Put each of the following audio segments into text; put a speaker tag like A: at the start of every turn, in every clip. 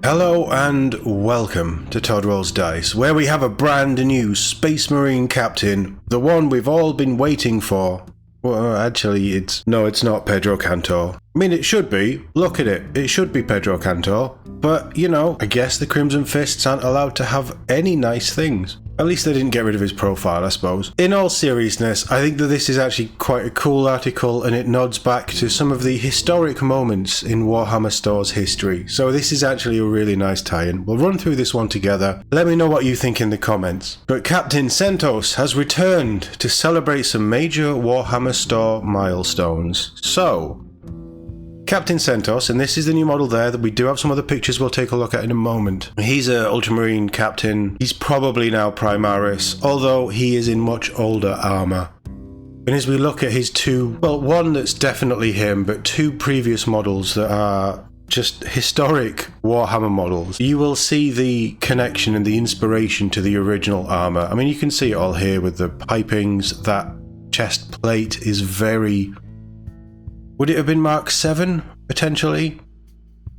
A: Hello and welcome to Todd Rolls Dice, where we have a brand new Space Marine captain, the one we've all been waiting for. Well, actually, it's not Pedro Cantor. I mean, it should be. Look at it. It should be Pedro Cantor. But, you know, I guess the Crimson Fists aren't allowed to have any nice things. At least they didn't get rid of his profile, I suppose. In all seriousness, I think that this is actually quite a cool article, and it nods back to some of the historic moments in Warhammer Store's history. So this is actually a really nice tie-in. We'll run through this one together. Let me know what you think in the comments. But Captain Centos has returned to celebrate some major Warhammer Store milestones. So, Captain Centos, and this is the new model there, that we do have some other pictures we'll take a look at in a moment. He's an Ultramarine captain. He's probably now Primaris, although he is in much older armour. And as we look at his two, well, one that's definitely him, but two previous models that are just historic Warhammer models, you will see the connection and the inspiration to the original armour. I mean, you can see it all here with the pipings. That chest plate is very... Would it have been Mark 7, potentially?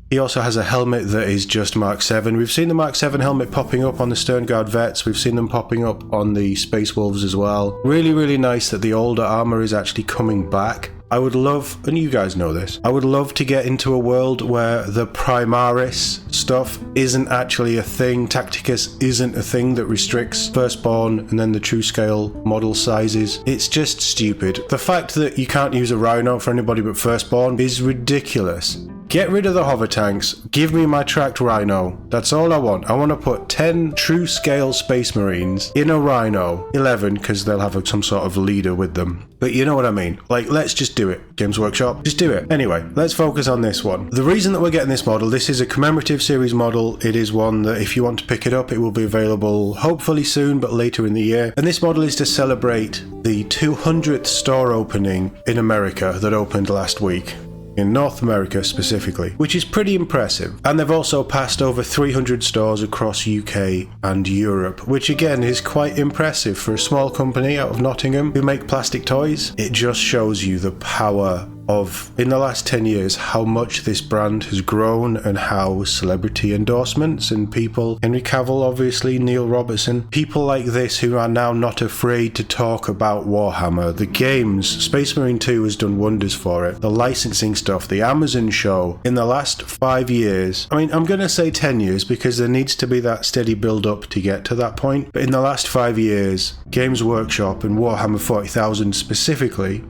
A: He also has a helmet that is just Mark 7. We've seen the Mark 7 helmet popping up on the Sternguard Vets. We've seen them popping up on the Space Wolves as well. Really, really nice that the older armour is actually coming back. I would love, and you guys know this, I would love to get into a world where the Primaris stuff isn't actually a thing. Tacticus isn't a thing that restricts Firstborn and then the true scale model sizes. It's just stupid. The fact that you can't use a Rhino for anybody but Firstborn is ridiculous. Get rid of the hover tanks, give me my tracked Rhino. That's all I want. I want to put 10 true scale Space Marines in a Rhino. 11, because they'll have some sort of leader with them. But you know what I mean. Like, let's just do it. Games Workshop, just do it. Anyway, let's focus on this one. The reason that we're getting this model, this is a commemorative series model. It is one that if you want to pick it up, it will be available hopefully soon, but later in the year. And this model is to celebrate the 200th store opening in America that opened last week. In North America specifically, which is pretty impressive. And they've also passed over 300 stores across UK and Europe, which again is quite impressive for a small company out of Nottingham who make plastic toys. It just shows you the power of, in the last 10 years, how much this brand has grown and how celebrity endorsements and people, Henry Cavill obviously, Neil Robertson, people like this who are now not afraid to talk about Warhammer. The games, Space Marine 2 has done wonders for it. The licensing stuff, the Amazon show, in the last 5 years, I mean, I'm going to say 10 years because there needs to be that steady build up to get to that point, but in the last 5 years, Games Workshop and Warhammer 40,000 specifically,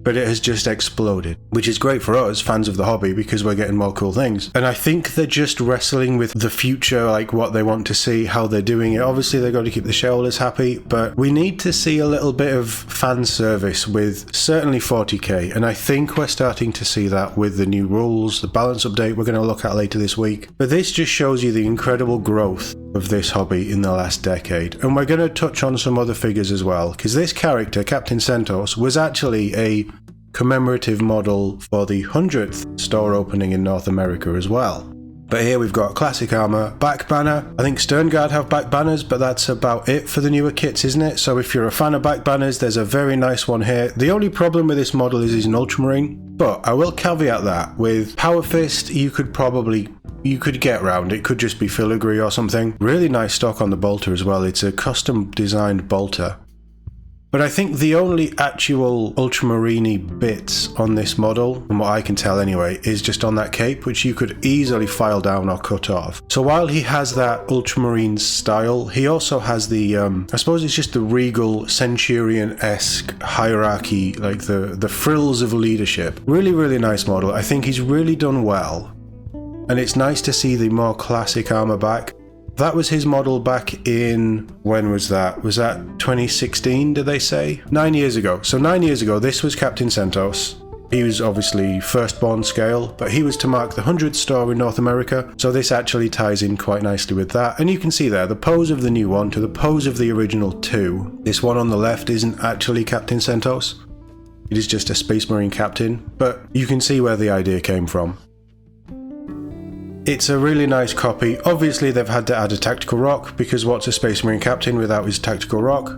A: but it has just exploded, which is great for us, fans of the hobby, because we're getting more cool things. And I think they're just wrestling with the future, like what they want to see, how they're doing it. Obviously, they've got to keep the shareholders happy, but we need to see a little bit of fan service with certainly 40k, and I think we're starting to see that with the new rules, the balance update we're going to look at later this week. But this just shows you the incredible growth of this hobby in the last decade. And we're going to touch on some other figures as well, because this character, Captain Centos, was actually a commemorative model for the 100th store opening in North America as well. But here we've got classic armor, back banner. I think Sternguard have back banners, but that's about it for the newer kits, isn't it? So if you're a fan of back banners, there's a very nice one here. The only problem with this model is he's an Ultramarine, but I will caveat that with Power Fist, you could get round. It could just be filigree or something. Really nice stock on the bolter as well. It's a custom designed bolter. But I think the only actual Ultramarine-y bits on this model, from what I can tell anyway, is just on that cape, which you could easily file down or cut off. So while he has that Ultramarine style, he also has the, I suppose it's just the regal Centurion-esque hierarchy, like the frills of leadership. Really, really nice model. I think he's really done well. And it's nice to see the more classic armor back. That was his model back in, when was that? Was that 2016, did they say? 9 years ago. So 9 years ago, this was Captain Centos. He was obviously Firstborn scale, but he was to mark the 100th store in North America, so this actually ties in quite nicely with that. And you can see there, the pose of the new one to the pose of the original two. This one on the left isn't actually Captain Centos. It is just a Space Marine captain, but you can see where the idea came from. It's a really nice copy. Obviously they've had to add a tactical rock, because what's a Space Marine captain without his tactical rock?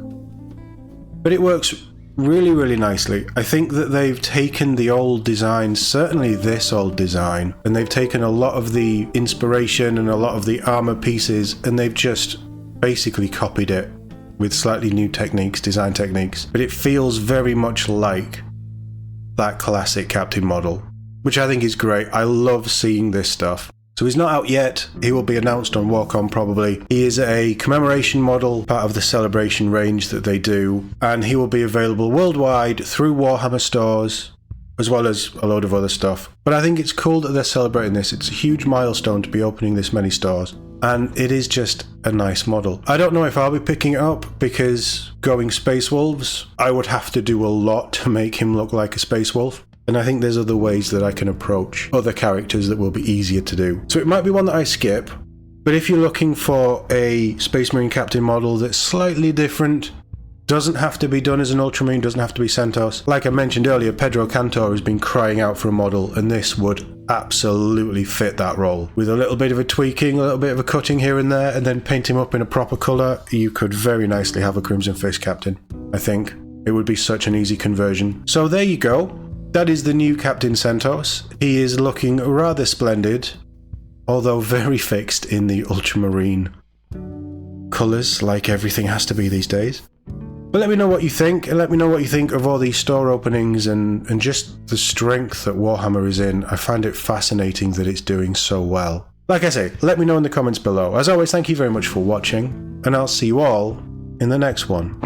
A: But it works really, really nicely. I think that they've taken the old design, certainly this old design, and they've taken a lot of the inspiration and a lot of the armor pieces, and they've just basically copied it with slightly new techniques, design techniques. But it feels very much like that classic Captain model, which I think is great. I love seeing this stuff. So he's not out yet. He will be announced on WarCom probably. He is a commemoration model, part of the celebration range that they do, and he will be available worldwide through Warhammer stores, as well as a load of other stuff. But I think it's cool that they're celebrating this. It's a huge milestone to be opening this many stores, and it is just a nice model. I don't know if I'll be picking it up, because going Space Wolves, I would have to do a lot to make him look like a Space Wolf. And I think there's other ways that I can approach other characters that will be easier to do. So it might be one that I skip, but if you're looking for a Space Marine Captain model that's slightly different, doesn't have to be done as an Ultramarine, doesn't have to be Centos. Like I mentioned earlier, Pedro Cantor has been crying out for a model, and this would absolutely fit that role. With a little bit of a tweaking, a little bit of a cutting here and there, and then paint him up in a proper colour, you could very nicely have a Crimson Fist Captain, I think. It would be such an easy conversion. So there you go. That is the new Captain Centos. He is looking rather splendid, although very fixed in the ultramarine colours, like everything has to be these days. But let me know what you think, and let me know what you think of all these store openings and just the strength that Warhammer is in. I find it fascinating that it's doing so well. Like I say, let me know in the comments below. As always, thank you very much for watching, and I'll see you all in the next one.